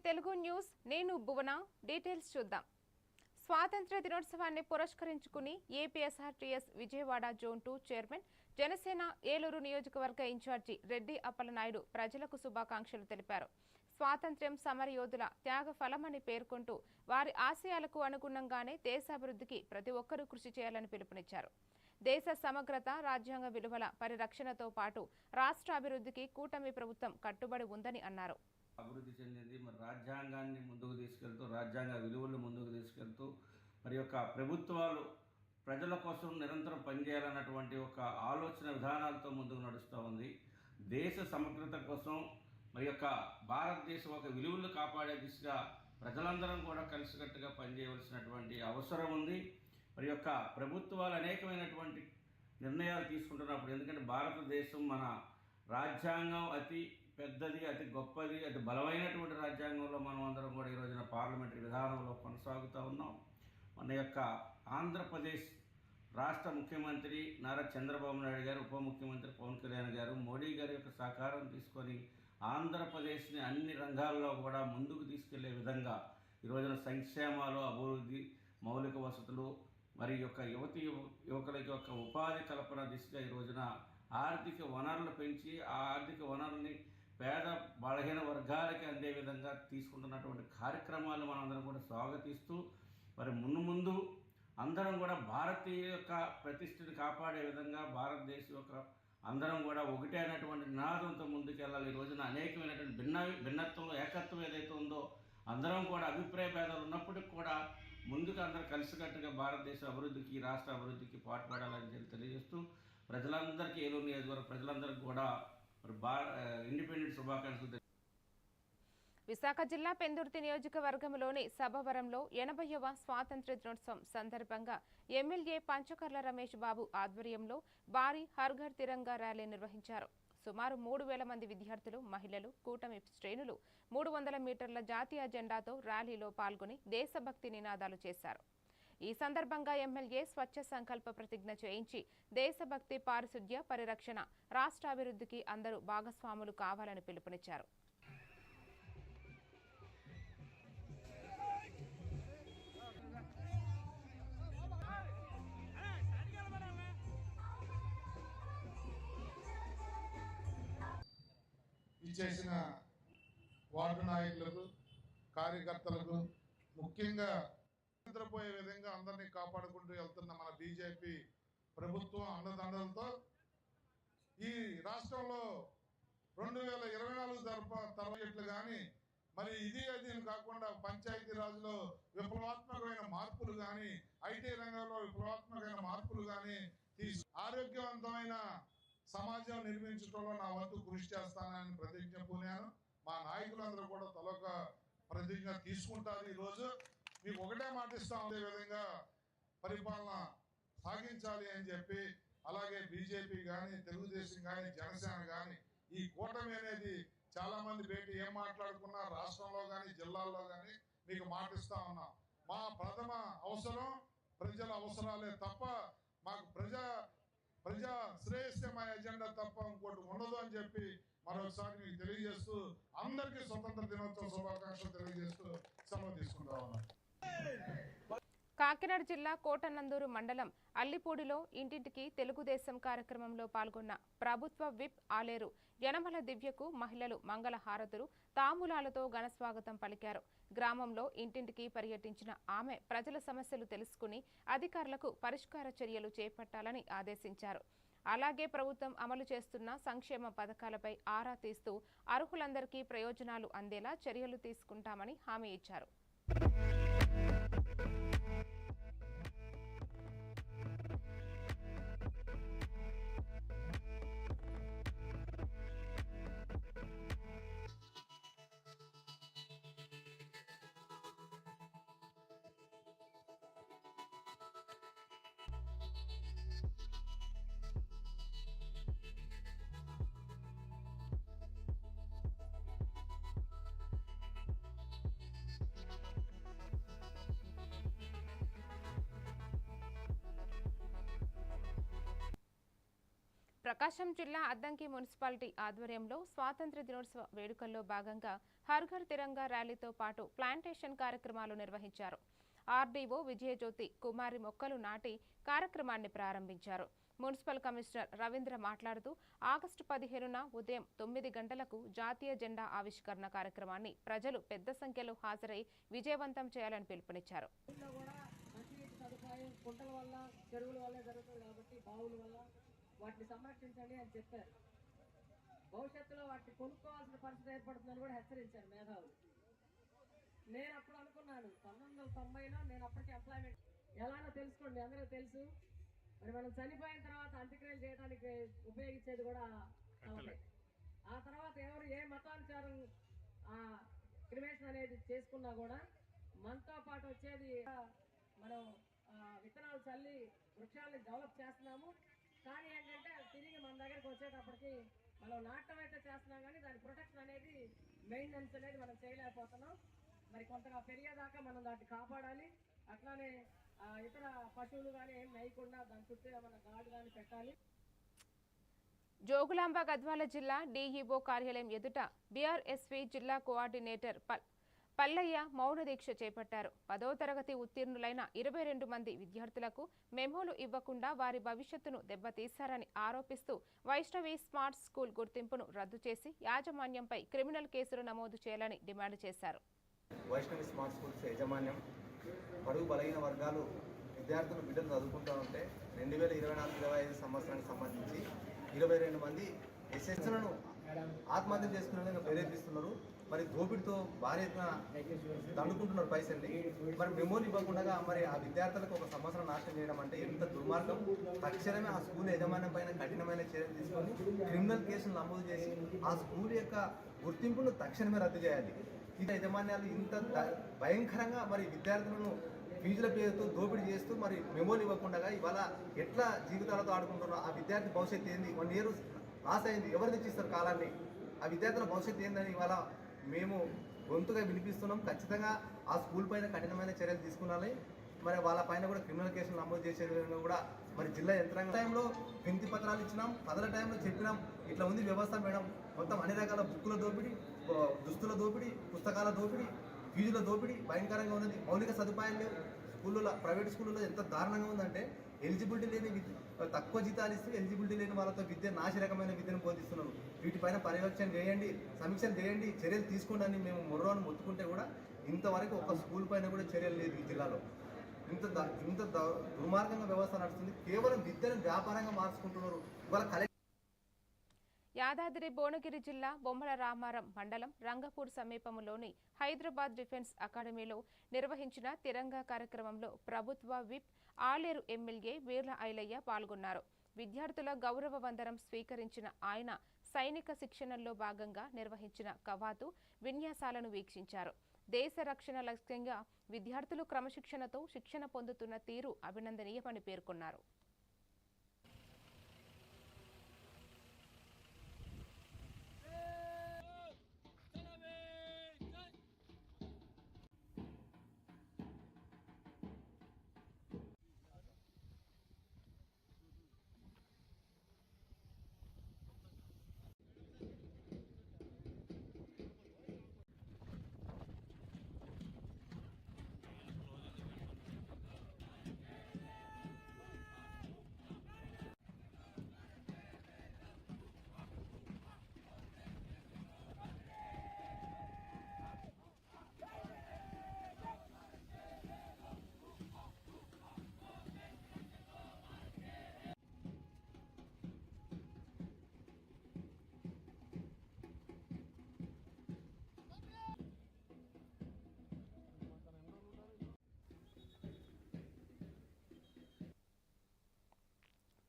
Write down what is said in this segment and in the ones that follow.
Telugu news నేను భువన details చూద్దాం. స్వాతంత్ర దినోత్సవాన్ని పురస్కరించుకుని ఏపీఎస్ఆర్టీఎస్ విజయవాడ జోన్ 2 చైర్మన్ జనసేన ఏలూరు నియోజకవర్గ ఇన్ఛార్జి రెడ్డి అప్పలనాయుడు ప్రజలకు శుభాకాంక్షలు తెలిపారు. స్వాతంత్ర్యం సమరయోధుల త్యాగ ఫలమని పేర్కొంటూ వారి ఆశయాలకు అనుగుణంగానే దేశాభివృద్ధికి ప్రతి ఒక్కరూ కృషి చేయాలని పిలుపునిచ్చారు. దేశ సమగ్రత, రాజ్యాంగ విలువల పరిరక్షణతో పాటు రాష్ట్ర అభివృద్ధికి కూటమి ప్రభుత్వం కట్టుబడి ఉందని అన్నారు. అభివృద్ధి చెందింది మరి రాజ్యాంగాన్ని ముందుకు తీసుకెళ్తూ రాజ్యాంగ విలువలు ముందుకు తీసుకెళ్తూ మరి యొక్క ప్రభుత్వాలు ప్రజల కోసం నిరంతరం పనిచేయాలన్నటువంటి ఒక ఆలోచన విధానాలతో ముందుకు నడుస్తూ ఉంది. దేశ సమగ్రత కోసం మరి యొక్క భారతదేశం ఒక విలువలు కాపాడే దిశగా ప్రజలందరం కూడా కలిసికట్టుగా పనిచేయవలసినటువంటి అవసరం ఉంది. మరి యొక్క ప్రభుత్వాలు అనేకమైనటువంటి నిర్ణయాలు తీసుకుంటున్నప్పుడు, ఎందుకంటే భారతదేశం మన రాజ్యాంగం అతి పెద్దది, అతి గొప్పది, అతి బలమైనటువంటి రాజ్యాంగంలో మనం అందరం కూడా ఈ రోజున పార్లమెంటరీ విధానంలో కొనసాగుతూ ఉన్నాం. మన యొక్క ఆంధ్రప్రదేశ్ రాష్ట్ర ముఖ్యమంత్రి నారా చంద్రబాబు నాయుడు గారు, ఉప ముఖ్యమంత్రి పవన్ కళ్యాణ్ గారు, మోడీ గారి యొక్క సహకారం తీసుకొని ఆంధ్రప్రదేశ్ని అన్ని రంగాల్లో కూడా ముందుకు తీసుకెళ్లే విధంగా ఈ రోజున సంక్షేమాలు, అభివృద్ధి, మౌలిక వసతులు, మరి యొక్క యువకులకి యొక్క ఉపాధి కల్పన దిశగా ఈ రోజున ఆర్థిక వనరులు పెంచి ఆ ఆర్థిక వనరుల్ని పేద బలహీన వర్గాలకి అందే విధంగా తీసుకుంటున్నటువంటి కార్యక్రమాలు మనందరం కూడా స్వాగతిస్తూ మరి ముందు అందరం కూడా భారతీయ యొక్క ప్రతిష్టని కాపాడే విధంగా భారతదేశం యొక్క అందరం కూడా ఒకటే అనేటువంటి నినాదంతో ముందుకెళ్ళాలి. ఈ రోజున అనేకమైనటువంటి భిన్నత్వం, ఏకత్వం ఏదైతే ఉందో అందరం కూడా అభిప్రాయ భేదాలు ఉన్నప్పటికీ కూడా ముందుకు అందరూ కలిసికట్టుగా భారతదేశ అభివృద్ధికి, రాష్ట్ర అభివృద్ధికి పాటుపడాలని తెలియజేస్తూ ప్రజలందరికీ, ఏలూరు నియోజకవర్గ ప్రజలందరికీ కూడా ఇండిపెండెంట్ శుభాకాంక్షలు. విశాఖ జిల్లా పెందుర్తి నియోజకవర్గంలోని సభవరంలో 80వ స్వాతంత్ర్య దినోత్సవం సందర్భంగా ఎమ్మెల్యే పంచకర్ల రమేష్ బాబు ఆధ్వర్యంలో భారీ హర్ ఘర్ తిరంగా ర్యాలీ నిర్వహించారు. సుమారు 3000 మంది విద్యార్థులు, మహిళలు, కూటమి శ్రేణులు 300 మీటర్ల జాతీయ జెండాతో ర్యాలీలో పాల్గొని దేశభక్తి నినాదాలు చేశారు. ఈ సందర్భంగా ఎమ్మెల్యే స్వచ్ఛ సంకల్ప ప్రతిజ్ఞ చేయించి దేశభక్తి, పారిశుద్ధ్య పరిరక్షణ, రాష్ట్ర అభివృద్ధికి అందరూ భాగస్వాములు కావాలని పిలుపునిచ్చారు. ఇచ్చేసిన వార్డు నాయకులకు, కార్యకర్తలకు, ముఖ్యంగా నిద్రపోయే విధంగా అందరినీ కాపాడుకుంటూ వెళ్తున్న మన బీజేపీ ప్రభుత్వం అండదండలతో ఈ రాష్ట్రంలో 2024 తరబట్లు కానీ మరి ఇది కాకుండా పంచాయతీ రాజులో విప్లవాత్మకమైన మార్పులు కానీ, ఐటీ రంగంలో విప్లవాత్మకమైన మార్పులు కానీ ఆరోగ్యవంతమైన సమాజం నిర్మించడంలో నా వంతు కృషి చేస్తానని ప్రతిజ్ఞ పూనాను. మా నాయకులందరూ కూడా తలొక ప్రతిజ్ఞ తీసుకుంటారు. ఈరోజు మీకు ఒకటే మాటిస్తాం, అదే విధంగా పరిపాలన సాగించాలి అని చెప్పి. అలాగే బీజేపీ కానీ, తెలుగుదేశం కానీ, జనసేన కానీ ఈ కూటమి అనేది చాలా మంది పెట్టి ఏం మాట్లాడుకున్నా రాష్ట్రంలో కానీ జిల్లాల్లో కానీ మీకు మాటిస్తా ఉన్నాం. మా ప్రథమ అవసరం ప్రజల అవసరాలే తప్ప మాకు ప్రజా శ్రేయస్యమయ ఎజెండా తప్ప ఇంకోటి ఉండదు అని చెప్పి మరొకసారి మీకు తెలియజేస్తూ అందరికీ స్వతంత్ర దినోత్సవ శుభాకాంక్షలు తెలియజేస్తూ సెలవు తీసుకుంటా ఉన్నాం. కాకినాడ జిల్లా కోటనందూరు మండలం అల్లిపూడిలో ఇంటింటికి తెలుగుదేశం కార్యక్రమంలో పాల్గొన్న ప్రభుత్వ విప్ ఆలేరు యనమల దివ్యకు మహిళలు మంగళ హారతులు, తాంబూలాలతో ఘనస్వాగతం పలికారు. గ్రామంలో ఇంటింటికి పర్యటించిన ఆమె ప్రజల సమస్యలు తెలుసుకుని అధికారులకు పరిష్కార చర్యలు చేపట్టాలని ఆదేశించారు. అలాగే ప్రభుత్వం అమలు చేస్తున్న సంక్షేమ పథకాలపై ఆరా తీస్తూ అర్హులందరికీ ప్రయోజనాలు అందేలా చర్యలు తీసుకుంటామని హామీ ఇచ్చారు. ప్రకాశం జిల్లా అద్దంకి మున్సిపాలిటీ ఆధ్వర్యంలో స్వాతంత్ర్య దినోత్సవ వేడుకల్లో భాగంగా హర్ ఘర్ తిరంగా ర్యాలీతో పాటు ప్లాంటేషన్ కార్యక్రమాలు నిర్వహించారు. ఆర్డీఓ విజయజ్యోతి కుమారి మొక్కలు నాటి కార్యక్రమాన్ని ప్రారంభించారు. మున్సిపల్ కమిషనర్ రవీంద్ర మాట్లాడుతూ ఆగస్టు 15న ఉదయం 9 గంటలకు జాతీయ జెండా ఆవిష్కరణ కార్యక్రమాన్ని ప్రజలు పెద్ద సంఖ్యలో హాజరై విజయవంతం చేయాలని పిలుపునిచ్చారు. కుంటల వల్ల చెరువుల వల్ల జరుగుతుంది కాబట్టి బావుల వల్ల వాటిని సంరక్షించండి అని చెప్పారు. భవిష్యత్తులో వాటిని కొనుక్కోవాల్సిన పరిస్థితి ఏర్పడుతుందని కూడా హెచ్చరించారు మేధావులు. నేను అప్పుడు అనుకున్నాను 1990లో నేను అప్పటికి ఎంప్లాయ్మెంట్ ఎలానో తెలుసుకోండి, అందరూ తెలుసు. మరి మనం చనిపోయిన తర్వాత అంత్యక్రియలు చేయడానికి ఉపయోగించేది కూడా ఆ తర్వాత ఎవరు ఏ మతానుసారం క్రిమేషన్ అనేది చేసుకున్నా కూడా మనతో పాటు వచ్చేది మనం విత్తనాలు చల్లి వృక్షాలని డెవలప్ చేస్తున్నాము. కానీ ఏంటంటే తిరిగి మన దగ్గరికి వచ్చేటప్పటికి మనం నాటం అయితే చేస్తున్నాం కానీ దాని ప్రొటెక్షన్ అనేది మెయింటెనెన్స్ అనేది మనం చేయలేకపోతున్నాం. మరి కొంతగా పెరిగేదాకా మనం దాన్ని కాపాడాలి. అట్లానే ఇతర పశువులు కానీ ఏం వేయకుండా దాని చుట్టూ ఏమైనా గాడు కానీ పెట్టాలి. జోగులాంబ గద్వాల జిల్లా డీఈఓ కార్యాలయం ఎదుట బీఆర్ఎస్వీ జిల్లా కోఆర్డినేటర్ పల్లయ్య మౌన దీక్ష చేపట్టారు. 10వ తరగతి ఉత్తీర్ణులైన 22 మంది విద్యార్థులకు మెమోలు ఇవ్వకుండా వారి భవిష్యత్తును దెబ్బతీశారని ఆరోపిస్తూ వైష్ణవి స్మార్ట్ స్కూల్ గుర్తింపును రద్దు చేసి యాజమాన్యంపై క్రిమినల్ కేసులు నమోదు చేయాలని డిమాండ్ చేశారు. వైష్ణవి స్మార్ట్ స్కూల్స్ యాజమాన్యం బడుగు బలహీన వర్గాలు విద్యార్థులు బిడ్డలు చదువుకుంటూ ఉంటే 2024-25 సంవత్సరానికి సంబంధించి 22 మంది ఎస్ఎస్లను ఆత్మహత్య చేసుకునే ప్రేరేపిస్తున్నారు. మరి దోపిడితో భారీ ఎత్తున దండుకుంటున్నారు పైసల్ని. మరి మెమోలు ఇవ్వకుండా మరి ఆ విద్యార్థులకు ఒక సంవత్సరం నాశనం చేయడం అంటే ఎంత దుర్మార్గం. తక్షణమే ఆ స్కూల్ యజమాన్యం పైన కఠినమైన చర్యలు తీసుకొని క్రిమినల్ కేసులు నమోదు చేసి ఆ స్కూల్ యొక్క గుర్తింపును తక్షణమే రద్దు చేయాలి. ఇది యజమాన్యాలు ఇంత భయంకరంగా మరి విద్యార్థులను ఫీజుల పేరుతో దోపిడీ చేస్తూ మరి మెమోలు ఇవ్వకుండా ఇవాళ ఎట్లా జీవితాలతో ఆడుకుంటున్నారో ఆ విద్యార్థి భవిష్యత్తు ఏంది, 1 ఇయర్ లాస్ అయింది, ఎవరు తెచ్చిస్తారు కాలాన్ని, ఆ విద్యార్థుల భవిష్యత్తు ఏందని ఇవాళ మేము గొంతుగా వినిపిస్తున్నాం. ఖచ్చితంగా ఆ స్కూల్ పైన కఠినమైన చర్యలు తీసుకున్నాలి. మరి వాళ్ళ పైన కూడా క్రిమినల్ కేసులు నమోదు చేసే విధంగా కూడా మరి జిల్లా యంత్రాంగం టైంలో వినతి పత్రాలు ఇచ్చినాం, పదల టైంలో చెప్పినాం ఇట్లా ఉంది వ్యవస్థ మేడం. మొత్తం అన్ని రకాల బుక్కుల దోపిడీ, దుస్తుల దోపిడీ, పుస్తకాల దోపిడీ, ఫీజుల దోపిడీ భయంకరంగా ఉన్నది. మౌలిక సదుపాయాలు లేవు స్కూళ్ళలో. ప్రైవేట్ స్కూళ్ళలో ఎంత దారుణంగా ఉందంటే ఎలిజిబిలిటీ లేని తక్కువ జీతాలు ఇస్తూ ఎలిజిబిలిటీ లేని వాళ్ళతో నాసి రకమైన విద్యను బోధిస్తున్నారు. వీటిపైన పర్యవేక్షణ చేయండి, సమీక్షలు చేయండి, చర్యలు తీసుకోండి అని మేము మొర్రోని మొత్తుకుంటే కూడా ఇంతవరకు ఒక స్కూల్ పైన కూడా చర్యలు లేదు. ఈ జిల్లాలో ఇంత దుర్మార్గంగా వ్యవస్థ నడుస్తుంది. కేవలం విద్యను వ్యాపారంగా మార్చుకుంటున్నారు. ఇవాళ యాదాద్రి భువనగిరి జిల్లా బొమ్మల రామారం మండలం రంగపూర్ సమీపంలోని హైదరాబాద్ డిఫెన్స్ అకాడమీలో నిర్వహించిన తిరంగా కార్యక్రమంలో ప్రభుత్వ విప్ ఆలేరు ఎమ్మెల్యే వీర్ల ఐలయ్య పాల్గొన్నారు. విద్యార్థుల గౌరవ వందనం స్వీకరించిన ఆయన సైనిక శిక్షణలో భాగంగా నిర్వహించిన కవాతు విన్యాసాలను వీక్షించారు. దేశ రక్షణ లక్ష్యంగా విద్యార్థులు క్రమశిక్షణతో శిక్షణ పొందుతున్న తీరు అభినందనీయమని పేర్కొన్నారు.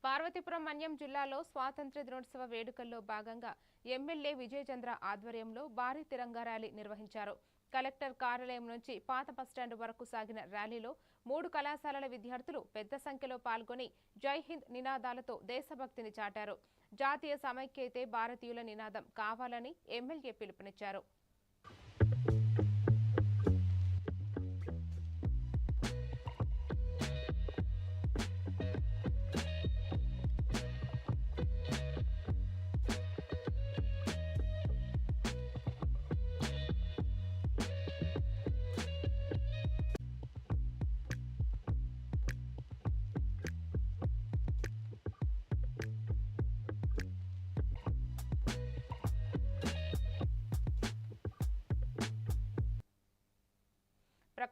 పార్వతీపురం మన్యం జిల్లాలో స్వాతంత్ర్య దినోత్సవ వేడుకల్లో భాగంగా ఎమ్మెల్యే విజయచంద్ర ఆధ్వర్యంలో భారీ తిరంగా ర్యాలీ నిర్వహించారు. కలెక్టర్ కార్యాలయం నుంచి పాత బస్టాండ్ వరకు సాగిన ర్యాలీలో 3 కళాశాలల విద్యార్థులు పెద్ద సంఖ్యలో పాల్గొని జై హింద్ నినాదాలతో దేశభక్తిని చాటారు. జాతీయ సమైక్యతే భారతీయుల నినాదం కావాలని ఎమ్మెల్యే పిలుపునిచ్చారు.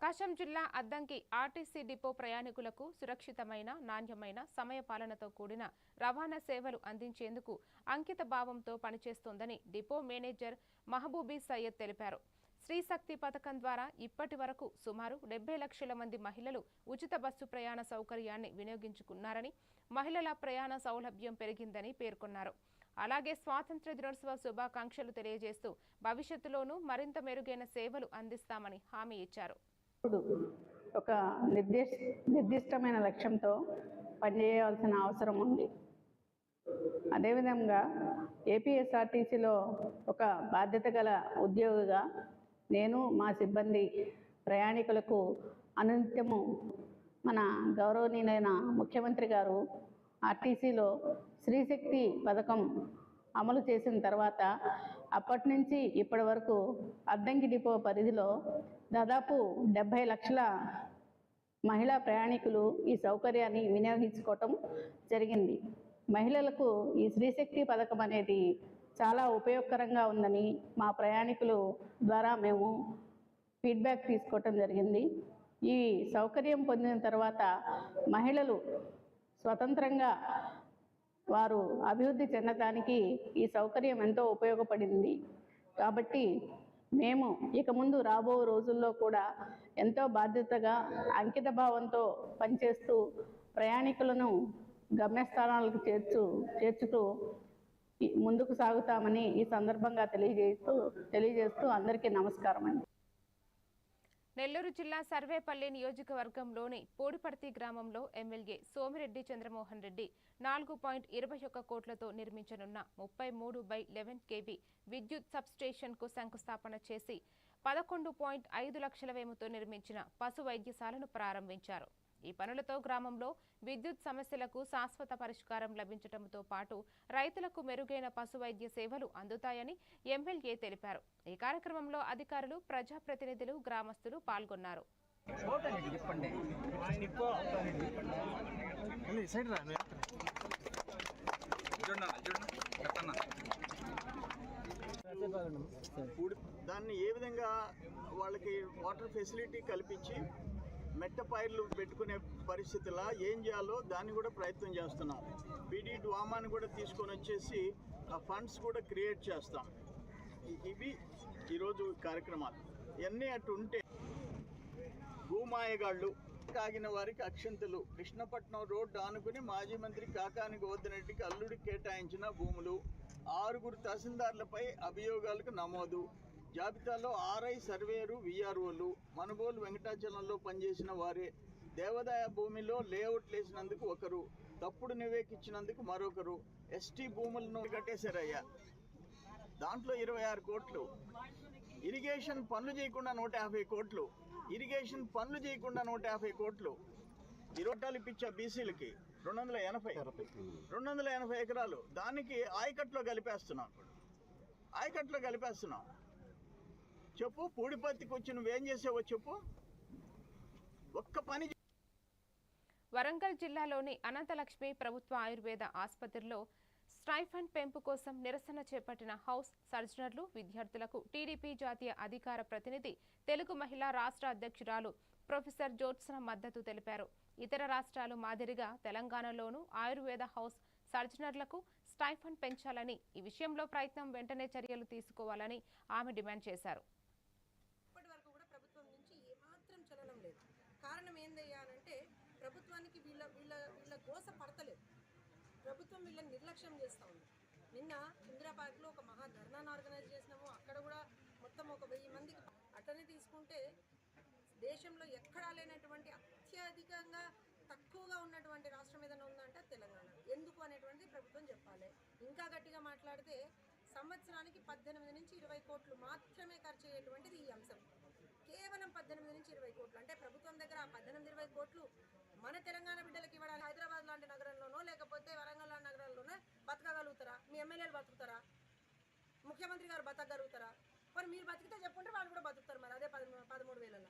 ప్రకాశం జిల్లా అద్దంకి ఆర్టీసీ డిపో ప్రయాణికులకు సురక్షితమైన, నాణ్యమైన, సమయపాలనతో కూడిన రవాణా సేవలు అందించేందుకు అంకిత భావంతో పనిచేస్తోందని డిపో మేనేజర్ మహబూబీ సయ్యద్ తెలిపారు. శ్రీశక్తి పథకం ద్వారా ఇప్పటి వరకు సుమారు 70 లక్షల మంది మహిళలు ఉచిత బస్సు ప్రయాణ సౌకర్యాన్ని వినియోగించుకున్నారని, మహిళల ప్రయాణ సౌలభ్యం పెరిగిందని పేర్కొన్నారు. అలాగే స్వాతంత్ర్య దినోత్సవ శుభాకాంక్షలు తెలియజేస్తూ భవిష్యత్తులోనూ మరింత మెరుగైన సేవలు అందిస్తామని హామీ ఇచ్చారు. ఒక నిర్దిష్టమైన లక్ష్యంతో పనిచేయాల్సిన అవసరం ఉంది. అదేవిధంగా ఏపీఎస్ఆర్టీసీలో ఒక బాధ్యత గల ఉద్యోగిగా నేను, మా సిబ్బంది ప్రయాణికులకు అనునిత్యము మన గౌరవనీయులైన ముఖ్యమంత్రి గారు ఆర్టీసీలో శ్రీశక్తి పథకం అమలు చేసిన తర్వాత అప్పటి నుంచి ఇప్పటి వరకు అద్దంకి డిపో పరిధిలో దాదాపు 70 లక్షల మహిళా ప్రయాణికులు ఈ సౌకర్యాన్ని వినియోగించుకోవటం జరిగింది. మహిళలకు ఈ శ్రీశక్తి పథకం అనేది చాలా ఉపయోగకరంగా ఉందని మా ప్రయాణికులు ద్వారా మేము ఫీడ్బ్యాక్ తీసుకోవటం జరిగింది. ఈ సౌకర్యం పొందిన తర్వాత మహిళలు స్వతంత్రంగా వారు అభివృద్ధి చెందడానికి ఈ సౌకర్యం ఎంతో ఉపయోగపడింది. కాబట్టి మేము ఇక ముందు రాబో రోజుల్లో కూడా ఎంతో బాధ్యతగా, అంకిత భావంతో పనిచేస్తూ ప్రయాణికులను గమ్యస్థానాలకు చేర్చుతూ ముందుకు సాగుతామని ఈ సందర్భంగా తెలియజేస్తూ అందరికీ నమస్కారం అండి. నెల్లూరు జిల్లా సర్వేపల్లి నియోజకవర్గంలోని పూడిపర్తి గ్రామంలో ఎమ్మెల్యే సోమిరెడ్డి చంద్రమోహన్ రెడ్డి 4.21 కోట్లతో నిర్మించనున్న 33/11 kV విద్యుత్ సబ్స్టేషన్కు శంకుస్థాపన చేసి 11.5 లక్షల వ్యయంతో నిర్మించిన పశు వైద్యశాలను ప్రారంభించారు. ఈ పనులతో గ్రామంలో విద్యుత్ సమస్యలకు శాశ్వత పరిష్కారం లభించడంతో పాటు రైతులకు మెరుగైన పశు వైద్య సేవలు అందుతాయని ఎమ్మెల్యే తెలిపారు. ఈ కార్యక్రమంలో అధికారులు, ప్రజాప్రతినిధులు, గ్రామస్తులు పాల్గొన్నారు. దాన్ని ఏ విధంగా వాళ్ళకి వాటర్ ఫెసిలిటీ కల్పించి మెట్ట పైర్లు పెట్టుకునే పరిస్థితిలా ఏం చేయాలో దాన్ని కూడా ప్రయత్నం చేస్తున్నాం. పీడీ డ్వామాని కూడా తీసుకొని వచ్చేసి ఆ ఫండ్స్ కూడా క్రియేట్ చేస్తాం. ఇవి ఈరోజు కార్యక్రమాలు. ఇవన్నీ అటు ఉంటే భూమాయగాళ్ళు కాగిన వారికి అక్షంతలు కృష్ణపట్నం రోడ్డు ఆనుకుని మాజీ మంత్రి కాకాని గోవర్ధన్ రెడ్డికి అల్లుడికి కేటాయించిన భూములు, 6 తహసీల్దార్లపై అభియోగాలకు నమోదు, జాబితాలో ఆర్ఐ సర్వేరు, విఆర్ఓలు, మనుబోలు వెంకటాచలంలో పనిచేసిన వారే, దేవాదాయ భూమిలో లేఅవుట్ వేసినందుకు ఒకరు, తప్పుడు నివేకిచ్చినందుకు మరొకరు, ఎస్టీ భూములను కట్టేశారయ్యా. దాంట్లో 26 కోట్లు, ఇరిగేషన్ పనులు చేయకుండా 150 కోట్లు, ఇరిగేషన్ పనులు చేయకుండా 150 కోట్లు, ఇరోటాలు ఇప్పించా బీసీలకి 280 ఎకరాలు, దానికి ఆయకట్లో కలిపేస్తున్నాం. చెప్పు, పూడిపత్తికి వచ్చి నువ్వేం చేసావో చెప్పు. ఒక్క పని. వరంగల్ జిల్లాలోని అనంతలక్ష్మి ప్రభుత్వ ఆయుర్వేద ఆసుపత్రిలో స్టైఫండ్ పెంపు కోసం నిరసన చేపట్టిన హౌస్ సర్జనర్లు, విద్యార్థులకు టీడీపీ జాతీయ అధికార ప్రతినిధి, తెలుగు మహిళా రాష్ట్ర అధ్యక్షురాలు ప్రొఫెసర్ జ్యోత్స్న మద్దతు తెలిపారు. ఇతర రాష్ట్రాలు మాదిరిగా తెలంగాణలోనూ ఆయుర్వేద హౌస్ సర్జనర్లకు స్టైఫండ్ పెంచాలని, ఈ విషయంలో ప్రయత్నం వెంటనే చర్యలు తీసుకోవాలని ఆమె డిమాండ్ చేశారు. ఇప్పటివరకు కూడా ప్రభుత్వం నుంచి ఏమాత్రం చలనం లేదు. కారణం ఏందయ్యానంటే ప్రభుత్వానికి వీళ్ళ గోస పడతలేదు. ప్రభుత్వం వీళ్ళని నిర్లక్ష్యం చేస్తూ ఉంది. నిన్న ఇందిరా పార్క్లో ఒక మహా ధర్నాను ఆర్గనైజ్ చేసినాము. అక్కడ కూడా మొత్తం ఒక 1000 మందికి. అట్లనే తీసుకుంటే దేశంలో ఎక్కడా లేనటువంటి అత్యధికంగా తక్కువగా ఉన్నటువంటి రాష్ట్రం ఏదైనా ఉందంటే తెలంగాణ. ఎందుకు అనేటువంటిది ప్రభుత్వం చెప్పాలి. ఇంకా గట్టిగా మాట్లాడితే సంవత్సరానికి 18 నుంచి 20 కోట్లు మాత్రమే ఖర్చు అయ్యేటువంటిది ఈ అంశం. కేవలం 18 నుంచి 20 కోట్లు అంటే ప్రభుత్వం దగ్గర ఆ 18-20 కోట్లు మన తెలంగాణ బిడ్డలకి ఇవ్వడానికి హైదరాబాద్ లాంటి నగరంలోనో లేకపోతే వరంగల్ లాంటి నగరంలోనో బతకగలుగుతారా? మీ ఎమ్మెల్యేలు బతుకుతారా? ముఖ్యమంత్రి గారు బతకగలుగుతారా? మరి మీరు బతికితే చెప్పుంటే వాళ్ళు కూడా బతుకుతారు. మరి అదే 13,000.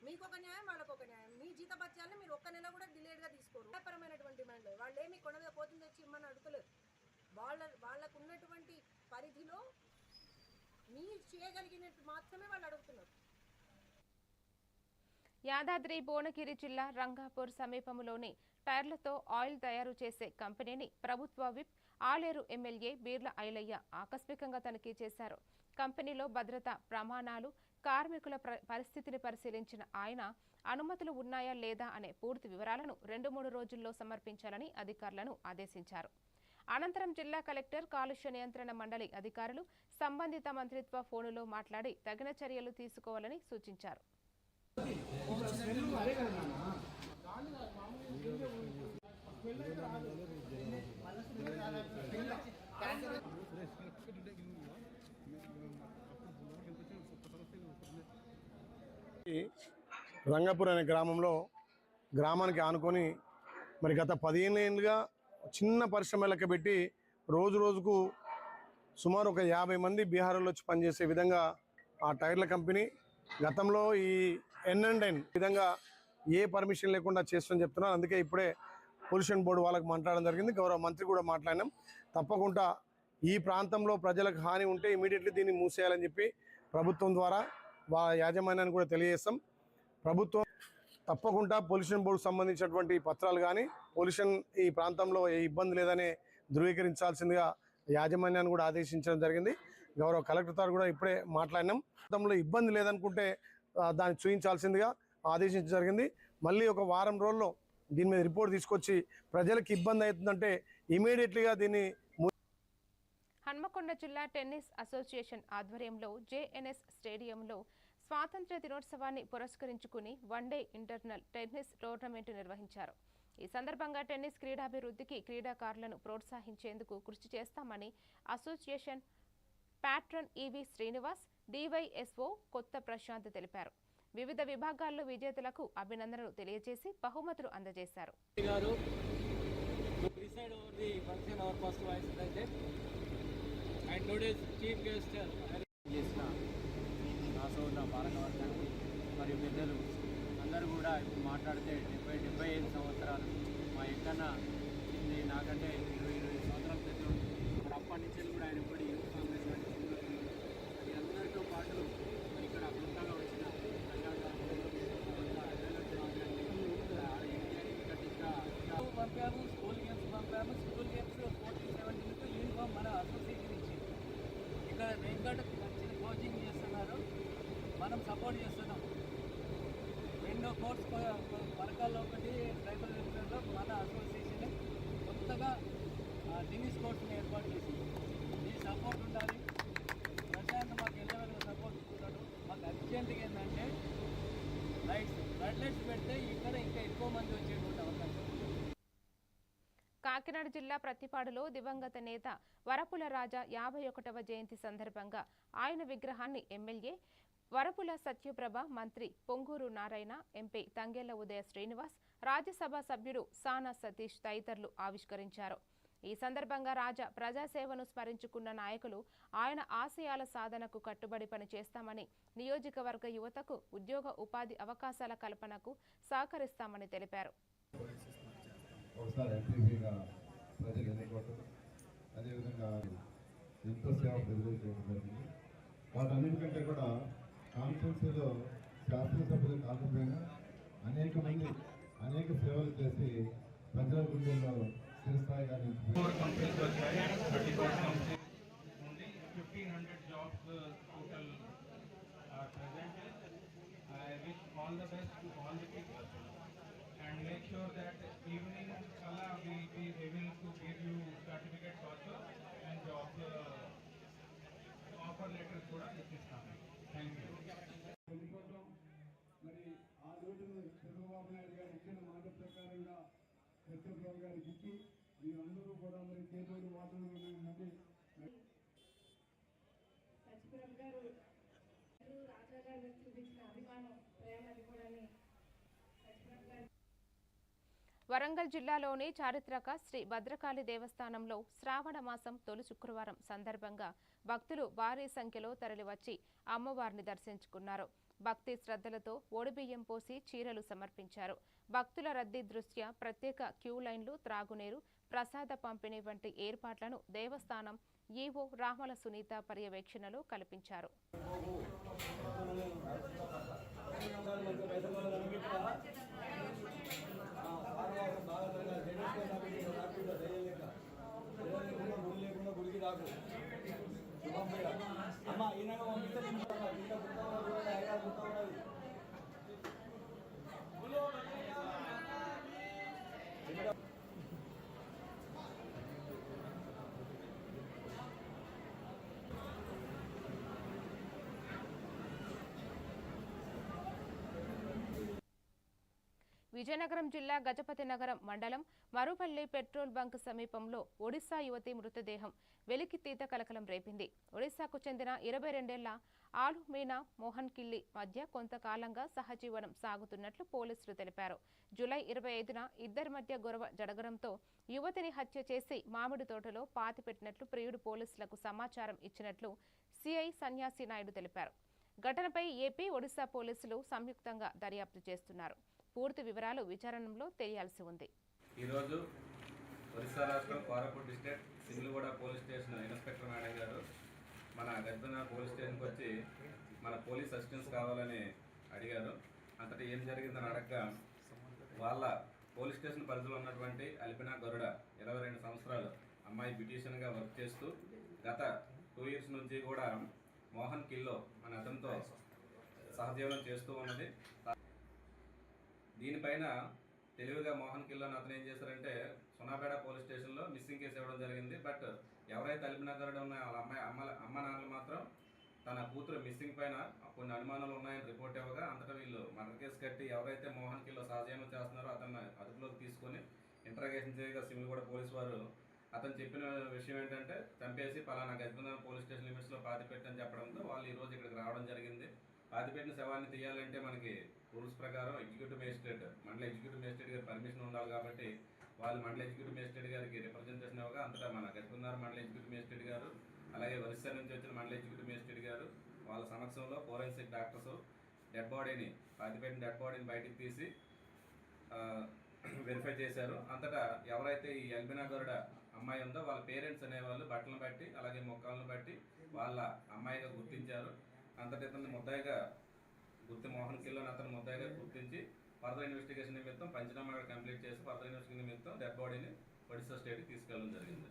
మీకు ఒక న్యాయం, వాళ్ళకు ఒక న్యాయం. మీ జీతభత్యాలను మీరు ఒక్క నెల కూడా డిలేడ్గా తీసుకోరు. పరమైనటువంటి డిమాండ్ వాళ్ళు ఏమి కొండ మీద పోతుంది తెచ్చి ఇమ్మని అడుగుతలేరు. వాళ్ళకు ఉన్నటువంటి పరిధిలో మీరు చేయగలిగినట్టు మాత్రమే వాళ్ళు అడుగుతున్నారు. యాదాద్రి భువనగిరి జిల్లా రంగాపూర్ సమీపంలోని టైర్లతో ఆయిల్ తయారు చేసే కంపెనీని ప్రభుత్వ విప్ ఆలేరు ఎమ్మెల్యే బీర్ల ఐలయ్య ఆకస్మికంగా తనిఖీ చేశారు. కంపెనీలో భద్రతా ప్రమాణాలు, కార్మికుల పరిస్థితిని పరిశీలించిన ఆయన అనుమతులు ఉన్నాయా లేదా అనే పూర్తి వివరాలను 2-3 రోజుల్లో సమర్పించాలని అధికారులను ఆదేశించారు. అనంతరం జిల్లా కలెక్టర్ కాలుష్య నియంత్రణ మండలి అధికారులు సంబంధిత మంత్రిత్వ ఫోనులో మాట్లాడి తగిన చర్యలు తీసుకోవాలని సూచించారు. రంగాపూర్ అనే గ్రామానికి ఆనుకొని మరి గత 15 ఏళ్ళుగా చిన్న పరిశ్రమ లెక్క పెట్టి రోజుకు సుమారు ఒక 50 మంది బీహార్లో వచ్చి పనిచేసే విధంగా ఆ టైర్ల కంపెనీ గతంలో ఈ ఎన్ విధంగా ఏ పర్మిషన్ లేకుండా చేస్తుందని చెప్తున్నారు. అందుకే ఇప్పుడే పొల్యూషన్ బోర్డు వాళ్ళకి మాట్లాడడం జరిగింది. గౌరవ మంత్రి కూడా మాట్లాడినాం. తప్పకుండా ఈ ప్రాంతంలో ప్రజలకు హాని ఉంటే ఇమీడియట్లీ దీన్ని మూసేయాలని చెప్పి ప్రభుత్వం ద్వారా యాజమాన్యాన్ని కూడా తెలియజేస్తాం. ప్రభుత్వం తప్పకుండా పొల్యూషన్ బోర్డుకు సంబంధించినటువంటి పత్రాలు కానీ పొల్యూషన్ ఈ ప్రాంతంలో ఏ ఇబ్బంది లేదని ధృవీకరించాల్సిందిగా యాజమాన్యాన్ని కూడా ఆదేశించడం జరిగింది. గౌరవ కలెక్టర్ కూడా ఇప్పుడే మాట్లాడినాం. ప్రాంతంలో ఇబ్బంది లేదనుకుంటే దాన్ని చూపించాల్సిందిగా ఆదేశించడం జరిగింది. మళ్ళీ ఒక వారం రోజుల్లో దీని మీద రిపోర్ట్ తీసుకొచ్చి ప్రజలకు ఇబ్బంది అవుతుందంటే ఇమీడియట్లీగా దీన్ని. హన్మకొండ జిల్లా టెన్నిస్ అసోసియేషన్ ఆధ్వర్యంలో జేఎన్ఎస్ స్టేడియంలో స్వాతంత్ర్య దినోత్సవాన్ని పురస్కరించుకుని వన్డే ఇంటర్నల్ టెన్నిస్ టోర్నమెంట్ నిర్వహించారు. ఈ సందర్భంగా టెన్నిస్ క్రీడాభివృద్ధికి క్రీడాకారులను ప్రోత్సహించేందుకు కృషి చేస్తామని అసోసియేషన్ ప్యాట్రన్ ఈవి శ్రీనివాస్, డివైఎస్ఓ కొత్త ప్రశాంత్ తెలిపారు. వివిధ విభాగాల్లో విజేతలకు అభినందనలు తెలియజేసి బహుమతులు అందజేశారు. మరియు పెద్దలు అందరూ కూడా ఇప్పుడు మాట్లాడితే 70-75 సంవత్సరాలు మా ఎక్కన్న నాకంటే 20 సంవత్సరాల క్రితం మరి అప్పటి నుంచి కూడా ఆయన ఇప్పుడు యూత్ కాంగ్రెస్ అది అందరితో పాటు మరి ఇక్కడ కొత్తగా వచ్చిన పంపాము, స్కూల్ గేమ్స్ పంపాము. స్కూల్ గేమ్స్ 14-17 యూనిఫామ్ మన అసోసియేషన్ ఇచ్చింది. ఇక్కడ వెంకట మంచి కోచింగ్ చేస్తున్నారు, మనం సపోర్ట్ చేస్తున్నాం. 2 కోర్స్ పరకాల్లో ఒకటి ట్రైబల్ వెల్ఫేర్లో మన అసోసియేషన్ కొత్తగా టెన్నిస్ కోర్స్ని ఏర్పాటు చేసింది. ఈ సపోర్ట్ ఉండాలి. ప్రశాంత్ మాకు ఎల్లవెల్ల సపోర్ట్ ఇస్తున్నాడు. మాకు అర్జెంటుగా ఏంటంటే రెడ్ లైట్స్ పెడితే ఇక్కడ ఇంకా ఎక్కువ మంది వచ్చేటువంటి అవకాశం. కాకినాడ జిల్లా ప్రతిపాడులో దివంగత నేత వరపుల రాజా 51వ జయంతి సందర్భంగా ఆయన విగ్రహాన్ని ఎమ్మెల్యే వరపుల సత్యప్రభ, మంత్రి పొంగూరు నారాయణ, ఎంపీ తంగెళ్ల ఉదయ శ్రీనివాస్, రాజ్యసభ సభ్యుడు సానా సతీష్ తదితరులు ఆవిష్కరించారు. ఈ సందర్భంగా రాజా ప్రజాసేవను స్మరించుకున్న నాయకులు ఆయన ఆశయాల సాధనకు కట్టుబడి పనిచేస్తామని, నియోజకవర్గ యువతకు ఉద్యోగ ఉపాధి అవకాశాల కల్పనకు సహకరిస్తామని తెలిపారు. ఒకసారి ఎంపీగా ప్రజలు ఎన్నుకోవటం, అదేవిధంగా ఎంతో సేవ ప్రజలు చేయడం జరిగింది. వాటన్నిటికంటే కూడా కాన్ఫరెన్స్లో శాసనసభ్యులు కాకపోయినా అనేక మంది అనేక సేవలు చేసి ప్రజల గుండెల్లో స్థిరస్థాయిగా 1500 jobs total are presented. I wish all the best to all the people and make sure that evening kala we will be able to give you certificates also and job offer letters kuda ichistanu. Thank you. మరి ఆ రోజున చంద్రబాబు నాయుడు గారు ఇచ్చిన మాట ప్రకారంగా సత్యప్రభు గారికి ఇచ్చి మీరందరూ కూడా మరి చేదోడు వాదనలు మంది సత్యప్రభు గారు రాజా గారు చూపించిన అభిమానం, ప్రేమ కూడా వరంగల్ జిల్లాలోని చారిత్రక శ్రీ భద్రకాళి దేవస్థానంలో శ్రావణ మాసం తొలి శుక్రవారం సందర్భంగా భక్తులు భారీ సంఖ్యలో తరలివచ్చి అమ్మవారిని దర్శించుకున్నారు. భక్తి శ్రద్ధలతో ఓడిబియ్యం పోసి చీరలు సమర్పించారు. భక్తుల రద్దీ దృష్ట్యా ప్రత్యేక క్యూ లైన్లు, త్రాగునీరు, ప్రసాద పంపిణీ వంటి ఏర్పాట్లను దేవస్థానం ఈవో రామల సునీత పర్యవేక్షణలో కల్పించారు. విజయనగరం జిల్లా గజపతి నగరం మండలం మరుపల్లి పెట్రోల్ బంక్ సమీపంలో ఒడిశా యువతి మృతదేహం వెలికితీత కలకలం రేపింది. ఒడిశాకు చెందిన 22 ఏళ్ల ఆలు మీనా మోహన్ కిల్లి మధ్య కొంతకాలంగా సహజీవనం సాగుతున్నట్లు పోలీసులు తెలిపారు. జూలై 25న ఇద్దరి మధ్య గొడవ జరగడంతో యువతిని హత్య చేసి మామిడి తోటలో పాతిపెట్టినట్లు ప్రియుడు పోలీసులకు సమాచారం ఇచ్చినట్లు సిఐ సన్యాసి నాయుడు తెలిపారు. ఘటనపై ఏపీ, ఒడిశా పోలీసులు సంయుక్తంగా దర్యాప్తు చేస్తున్నారు. పూర్తి వివరాలు విచారణలో తెలియాల్సి ఉంది. ఈరోజు ఒరిస్సా రాష్ట్రం Koraput district Shimiliguda police station inspector madam గారు మన గజపతినగర్ పోలీస్ స్టేషన్కి వచ్చి మన పోలీస్ అసిస్టెన్స్ కావాలని అడిగారు. అంతటా ఏం జరిగిందని అడగగా వాళ్ళ పోలీస్ స్టేషన్ పరిధిలో ఉన్నటువంటి అల్పినా గరుడ 22 సంవత్సరాలు అమ్మాయి బ్యూటీషియన్గా వర్క్ చేస్తూ గత 2 years నుంచి కూడా మోహన్ కిల్లో మన అతనితో సహజీవనం చేస్తూ ఉన్నది. దీనిపైన తెలివిగా మోహన్ కిల్లోని అతను ఏం చేశారంటే సునాపేట పోలీస్ స్టేషన్లో మిస్సింగ్ కేసు ఇవ్వడం జరిగింది. బట్ ఎవరైతే అల్పినా గరుడ ఉన్నాయో వాళ్ళ అమ్మ నాన్నలు మాత్రం తన కూతురు మిస్సింగ్ పైన కొన్ని అనుమానాలు ఉన్నాయని రిపోర్ట్ ఇవ్వగా అంతటా వీళ్ళు మర్డర్ కేసు కట్టి ఎవరైతే మోహన్ కిల్లో సహజీవనం చేస్తున్నారో అతన్ని అదుపులోకి తీసుకొని ఇంటరాగేషన్ చేయగా సిమిలిగూడ పోలీసు వారు అతను చెప్పిన విషయం ఏంటంటే చంపేసి పలానా గజపతినగర్ పోలీస్ స్టేషన్ లిమిట్స్లో పాతిపెట్టని చెప్పడంతో వాళ్ళు ఈరోజు ఇక్కడికి రావడం జరిగింది. పాతిపెట్టిన శవాన్ని తీయాలంటే మనకి రూల్స్ ప్రకారం ఎగ్జిక్యూటివ్ మేజిస్ట్రేట్ మండల ఎగ్జిక్యూటివ్ మేజిస్ట్రేట్ గారి పర్మిషన్ ఉండాలి. కాబట్టి వాళ్ళు మండల ఎగ్జిక్యూటివ్ మేజిస్ట్రేట్ గారికి రిప్రజెంటేషన్ ఇవ్వగా అంతటా మన గజపతినగర్ మండల ఎగ్జిక్యూటివ్ మేజిస్ట్రేట్ గారు అలాగే ఒరిస్సా నుంచి వచ్చిన మండల ఎగ్జిక్యూటివ్ మేజిస్ట్రేట్ గారు వాళ్ళ సమక్షంలో ఫోరెన్సిక్ డాక్టర్స్ పాతిపెట్టిన డెడ్ బాడీని బయటికి తీసి వెరిఫై చేశారు. అంతటా ఎవరైతే ఈ అల్పినా గరుడ అమ్మాయి ఉందో వాళ్ళ పేరెంట్స్ అనేవాళ్ళు బట్టలను బట్టి అలాగే మొక్కలను బట్టి వాళ్ళ అమ్మాయిగా గుర్తించారు. అంతటా ఇతన్ని ముద్దాయిగా మోహన్ కిల్లోని అతను ముద్దాయిగా గుర్తించి ఫర్దర్ ఇన్వెస్టిగేషన్ నిమిత్తం పంచనామా కంప్లీట్ చేసి ఫర్దర్ ఇన్వెస్టిగేషన్ నిమిత్తం డెడ్ బాడీని ఒడిశా స్టేట్కి తీసుకెళ్లడం జరిగింది.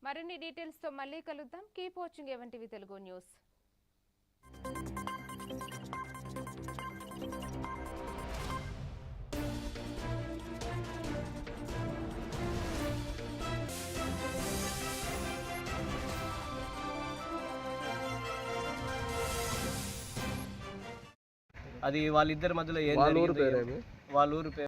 మరిన్ని డీటెయిల్స్ తో మళ్ళీ కలుద్దాం. Keep watching A one TV Telugu news. అది వాళ్ళిద్దరి మధ్యలో ఏం జరిగింది, వాళ్ళ ఊరు పేరు